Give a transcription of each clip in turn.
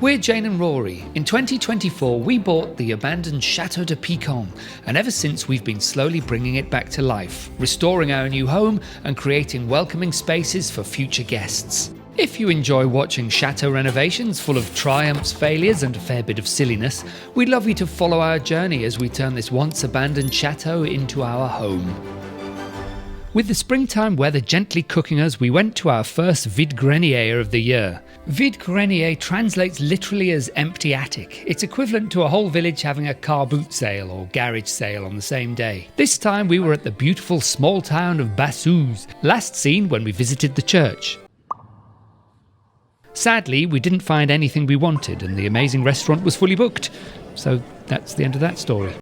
We're Jane and Rory. In 2024 we bought the abandoned Château de Pican, and ever since we've been slowly bringing it back to life, restoring our new home and creating welcoming spaces for future guests. If you enjoy watching chateau renovations full of triumphs, failures and a fair bit of silliness, we'd love you to follow our journey as we turn this once abandoned chateau into our home. With the springtime weather gently cooking us, we went to our first Vide Grenier of the year. Vide Grenier translates literally as empty attic. It's equivalent to a whole village having a car boot sale or garage sale on the same day. This time we were at the beautiful small town of Bassoues, last seen when we visited the church. Sadly, we didn't find anything we wanted and the amazing restaurant was fully booked. So that's the end of that story.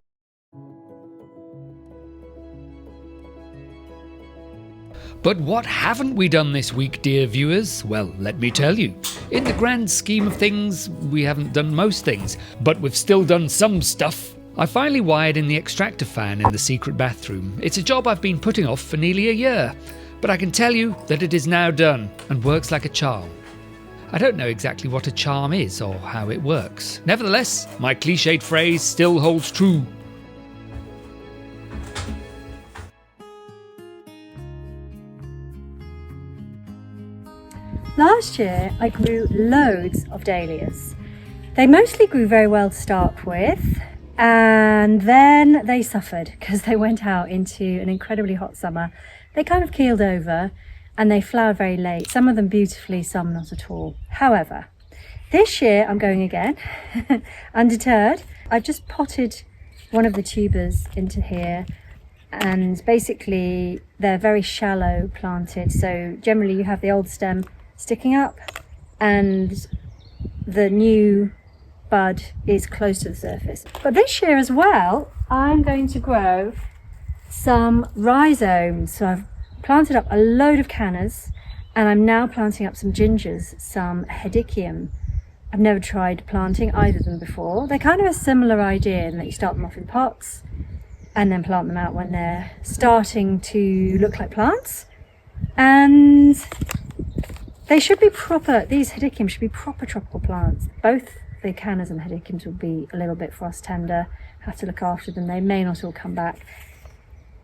But what haven't we done this week, dear viewers? Well, let me tell you. In the grand scheme of things, we haven't done most things, but we've still done some stuff. I finally wired in the extractor fan in the secret bathroom. It's a job I've been putting off for nearly a year, but I can tell you that it is now done and works like a charm. I don't know exactly what a charm is or how it works. Nevertheless, my cliched phrase still holds true. Last year I grew loads of dahlias. They mostly grew very well to start with, and then they suffered because they went out into an incredibly hot summer. They kind of keeled over and they flowered very late, some of them beautifully, some not at all. However, this year I'm going again, undeterred. I've just potted one of the tubers into here, and basically they're very shallow planted, so generally you have the old stem sticking up and the new bud is close to the surface. But this year as well, I'm going to grow some rhizomes. So I've planted up a load of cannas and I'm now planting up some gingers, some hedychium. I've never tried planting either of them before. They're kind of a similar idea in that you start them off in pots and then plant them out when they're starting to look like plants. And they should be proper, these hedychiums should be proper tropical plants. Both the cannas and the hedychiums will be a little bit frost tender, have to look after them, they may not all come back.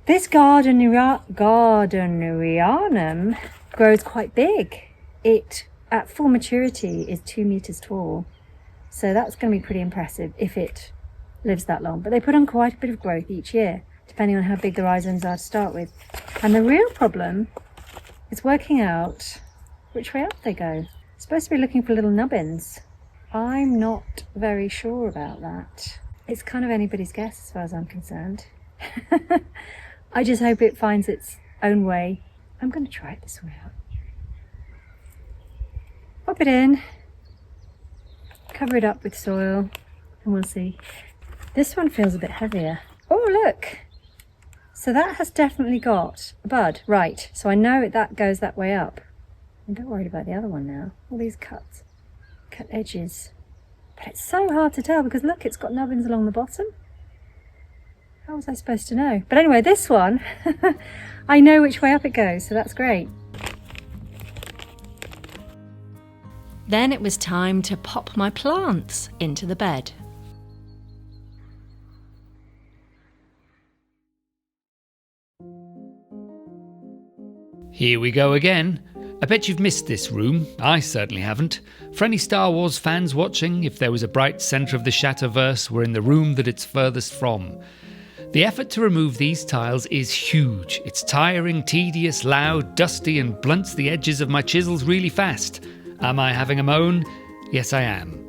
This gardnerianum grows quite big. It, at full maturity, is 2 meters tall. So that's going to be pretty impressive if it lives that long. But they put on quite a bit of growth each year, depending on how big the rhizomes are to start with. And the real problem is working out which way up they go. Supposed to be looking for little nubbins. I'm not very sure about that. It's kind of anybody's guess as far as I'm concerned. I just hope it finds its own way. I'm going to try it this way out. Pop it in, cover it up with soil, and we'll see. This one feels a bit heavier. Oh, look! So that has definitely got a bud. Right, so I know that goes that way up. I'm a bit worried about the other one now. All these cut edges. But it's so hard to tell because look, it's got nubbins along the bottom. How was I supposed to know? But anyway, this one, I know which way up it goes, so that's great. Then it was time to pop my plants into the bed. Here we go again. I bet you've missed this room. I certainly haven't. For any Star Wars fans watching, if there was a bright centre of the Shatterverse, we're in the room that it's furthest from. The effort to remove these tiles is huge. It's tiring, tedious, loud, dusty, and blunts the edges of my chisels really fast. Am I having a moan? Yes, I am.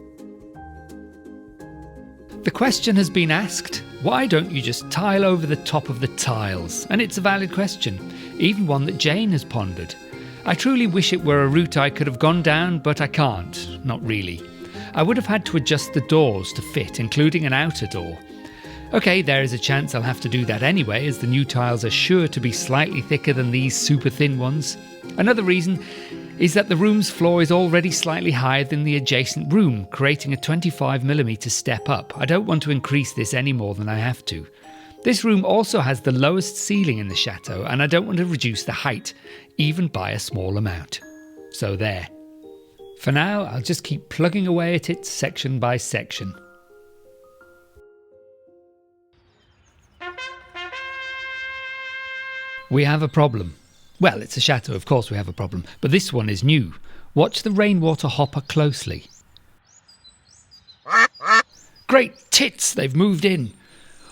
The question has been asked, why don't you just tile over the top of the tiles? And it's a valid question, even one that Jane has pondered. I truly wish it were a route I could have gone down, but I can't, not really. I would have had to adjust the doors to fit, including an outer door. Okay, there is a chance I'll have to do that anyway, as the new tiles are sure to be slightly thicker than these super thin ones. Another reason is that the room's floor is already slightly higher than the adjacent room, creating a 25mm step up. I don't want to increase this any more than I have to. This room also has the lowest ceiling in the chateau, and I don't want to reduce the height, even by a small amount. So there. For now, I'll just keep plugging away at it section by section. We have a problem. Well, it's a chateau, of course we have a problem, but this one is new. Watch the rainwater hopper closely. Great tits, they've moved in.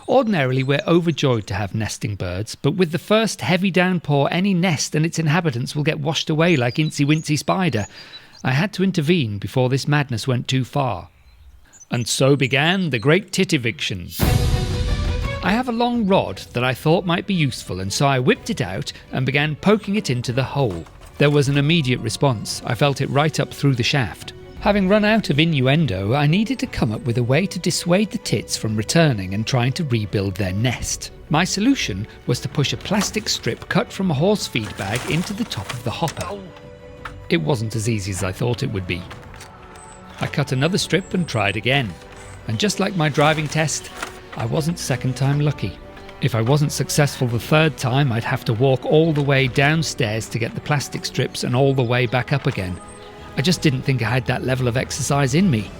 Ordinarily, we're overjoyed to have nesting birds, but with the first heavy downpour, any nest and its inhabitants will get washed away like Incy Wincy Spider. I had to intervene before this madness went too far. And so began the Great Tit Eviction. I have a long rod that I thought might be useful, and so I whipped it out and began poking it into the hole. There was an immediate response. I felt it right up through the shaft. Having run out of innuendo, I needed to come up with a way to dissuade the tits from returning and trying to rebuild their nest. My solution was to push a plastic strip cut from a horse feed bag into the top of the hopper. It wasn't as easy as I thought it would be. I cut another strip and tried again. And just like my driving test, I wasn't second time lucky. If I wasn't successful the third time, I'd have to walk all the way downstairs to get the plastic strips and all the way back up again. I just didn't think I had that level of exercise in me.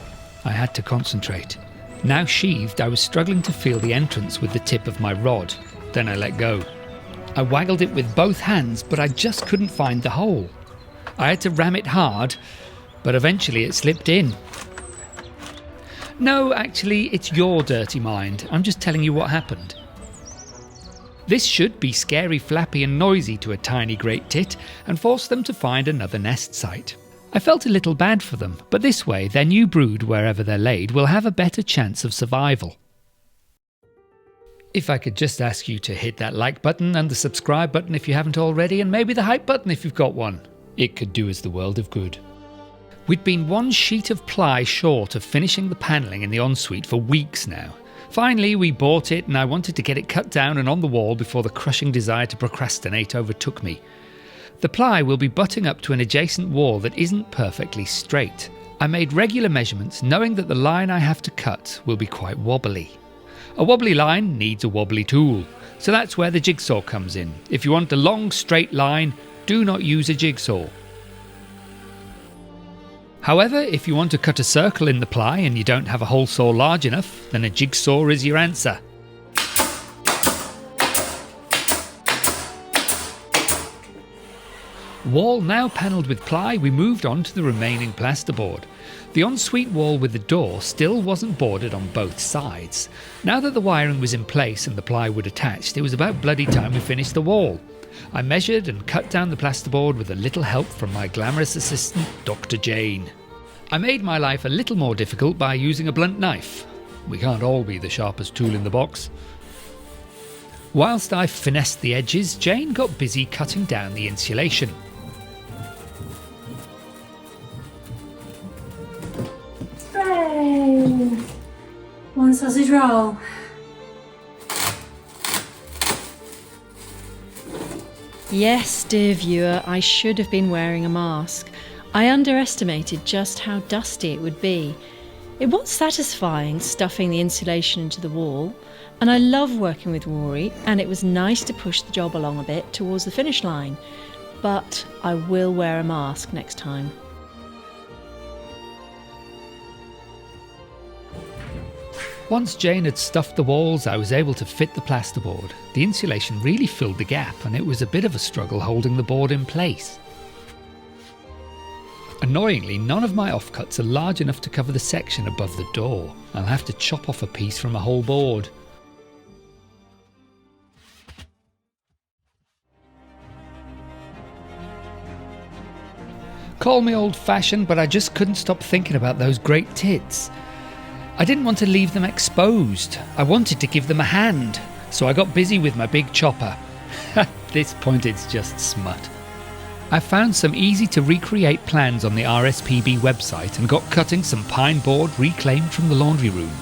I had to concentrate. Now sheathed, I was struggling to feel the entrance with the tip of my rod. Then I let go. I waggled it with both hands, but I just couldn't find the hole. I had to ram it hard, but eventually it slipped in. No, actually, it's your dirty mind. I'm just telling you what happened. This should be scary, flappy and noisy to a tiny great tit and force them to find another nest site. I felt a little bad for them, but this way their new brood, wherever they're laid, will have a better chance of survival. If I could just ask you to hit that like button and the subscribe button if you haven't already, and maybe the hype button if you've got one. It could do us the world of good. We'd been one sheet of ply short of finishing the panelling in the ensuite for weeks now. Finally, we bought it and I wanted to get it cut down and on the wall before the crushing desire to procrastinate overtook me. The ply will be butting up to an adjacent wall that isn't perfectly straight. I made regular measurements, knowing that the line I have to cut will be quite wobbly. A wobbly line needs a wobbly tool, so that's where the jigsaw comes in. If you want a long, straight line, do not use a jigsaw. However, if you want to cut a circle in the ply and you don't have a hole saw large enough, then a jigsaw is your answer. Wall now panelled with ply, we moved on to the remaining plasterboard. The ensuite wall with the door still wasn't boarded on both sides. Now that the wiring was in place and the plywood attached, it was about bloody time we finished the wall. I measured and cut down the plasterboard with a little help from my glamorous assistant, Dr. Jane. I made my life a little more difficult by using a blunt knife. We can't all be the sharpest tool in the box. Whilst I finessed the edges, Jane got busy cutting down the insulation. Hooray! One sausage roll. Yes, dear viewer, I should have been wearing a mask. I underestimated just how dusty it would be. It was satisfying stuffing the insulation into the wall, and I love working with Rory, and it was nice to push the job along a bit towards the finish line. But I will wear a mask next time. Once Jane had stuffed the walls, I was able to fit the plasterboard. The insulation really filled the gap, and it was a bit of a struggle holding the board in place. Annoyingly, none of my offcuts are large enough to cover the section above the door. I'll have to chop off a piece from a whole board. Call me old-fashioned, but I just couldn't stop thinking about those great tits. I didn't want to leave them exposed. I wanted to give them a hand, so I got busy with my big chopper. At this point it's just smut. I found some easy to recreate plans on the RSPB website and got cutting some pine board reclaimed from the laundry room.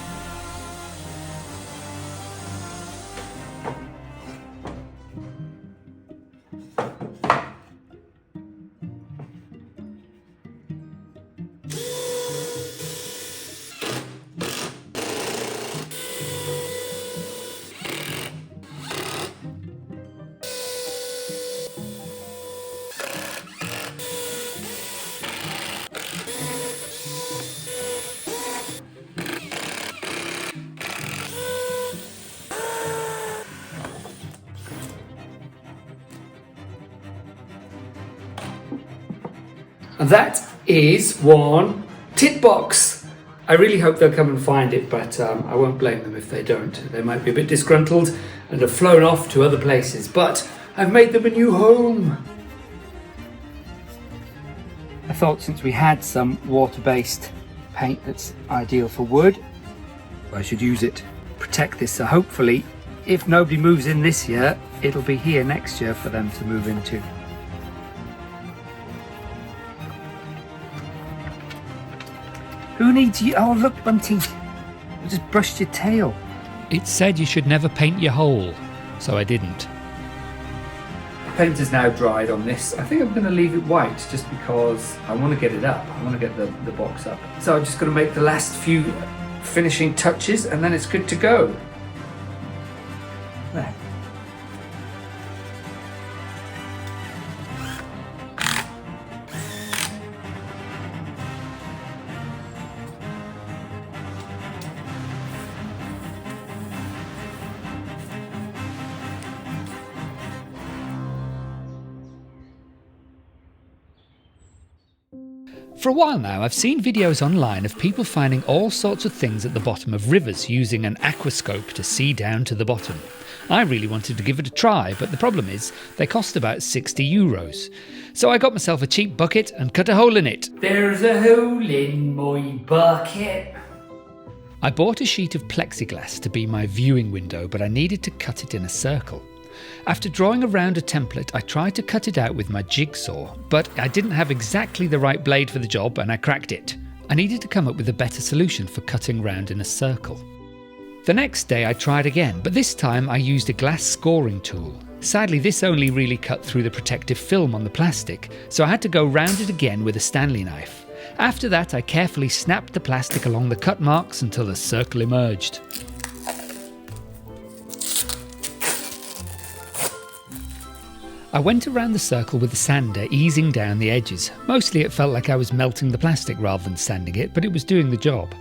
And that is one tit box. I really hope they'll come and find it, but I won't blame them if they don't. They might be a bit disgruntled and have flown off to other places, but I've made them a new home. I thought since we had some water-based paint that's ideal for wood, I should use it to protect this. So hopefully, if nobody moves in this year, it'll be here next year for them to move into. Who needs you? Oh, look, Bunty. You just brushed your tail. It said you should never paint your hole, so I didn't. The paint is now dried on this. I think I'm going to leave it white just because I want to get it up. I want to get the box up. So I'm just going to make the last few finishing touches and then it's good to go. There. For a while now, I've seen videos online of people finding all sorts of things at the bottom of rivers using an aquascope to see down to the bottom. I really wanted to give it a try, but the problem is they cost about €60. So I got myself a cheap bucket and cut a hole in it. There's a hole in my bucket. I bought a sheet of plexiglass to be my viewing window, but I needed to cut it in a circle. After drawing around a template, I tried to cut it out with my jigsaw, but I didn't have exactly the right blade for the job and I cracked it. I needed to come up with a better solution for cutting round in a circle. The next day I tried again, but this time I used a glass scoring tool. Sadly, this only really cut through the protective film on the plastic, so I had to go round it again with a Stanley knife. After that, I carefully snapped the plastic along the cut marks until the circle emerged. I went around the circle with the sander, easing down the edges. Mostly it felt like I was melting the plastic rather than sanding it, but it was doing the job.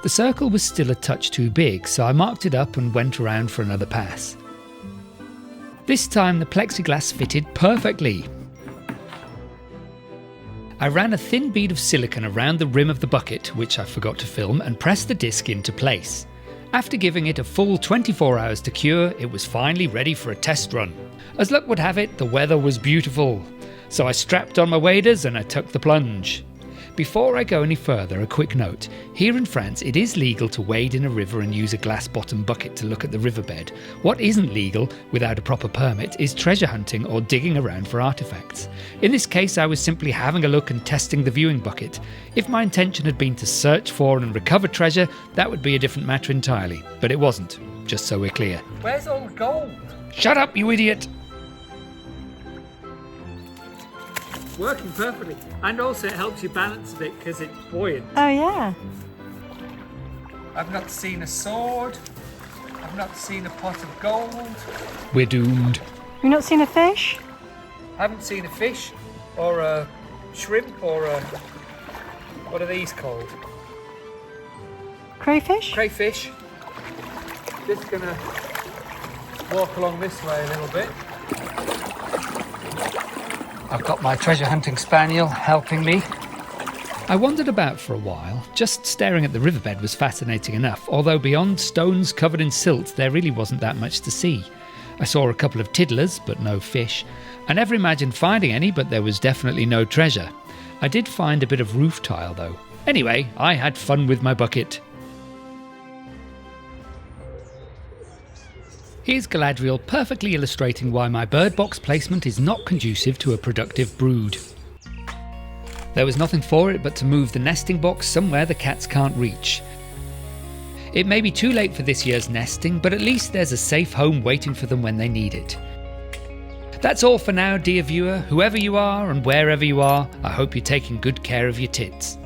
The circle was still a touch too big, so I marked it up and went around for another pass. This time the plexiglass fitted perfectly. I ran a thin bead of silicone around the rim of the bucket, which I forgot to film, and pressed the disc into place. After giving it a full 24 hours to cure, it was finally ready for a test run. As luck would have it, the weather was beautiful, so I strapped on my waders and I took the plunge. Before I go any further, a quick note. Here in France, it is legal to wade in a river and use a glass-bottom bucket to look at the riverbed. What isn't legal, without a proper permit, is treasure hunting or digging around for artefacts. In this case, I was simply having a look and testing the viewing bucket. If my intention had been to search for and recover treasure, that would be a different matter entirely. But it wasn't, just so we're clear. Where's all the gold? Shut up, you idiot! Working perfectly, and also it helps you balance a bit because it's buoyant. Oh yeah. I've not seen a sword. I've not seen a pot of gold. We're doomed. You've not seen a fish? Haven't seen a fish, or a shrimp, or a... what are these called? Crayfish? Crayfish. Just gonna walk along this way a little bit. I've got my treasure hunting spaniel helping me. I wandered about for a while. Just staring at the riverbed was fascinating enough, although beyond stones covered in silt there really wasn't that much to see. I saw a couple of tiddlers, but no fish. I never imagined finding any, but there was definitely no treasure. I did find a bit of roof tile though. Anyway, I had fun with my bucket. Here's Galadriel perfectly illustrating why my bird box placement is not conducive to a productive brood. There was nothing for it but to move the nesting box somewhere the cats can't reach. It may be too late for this year's nesting, but at least there's a safe home waiting for them when they need it. That's all for now, dear viewer. Whoever you are and wherever you are, I hope you're taking good care of your tits.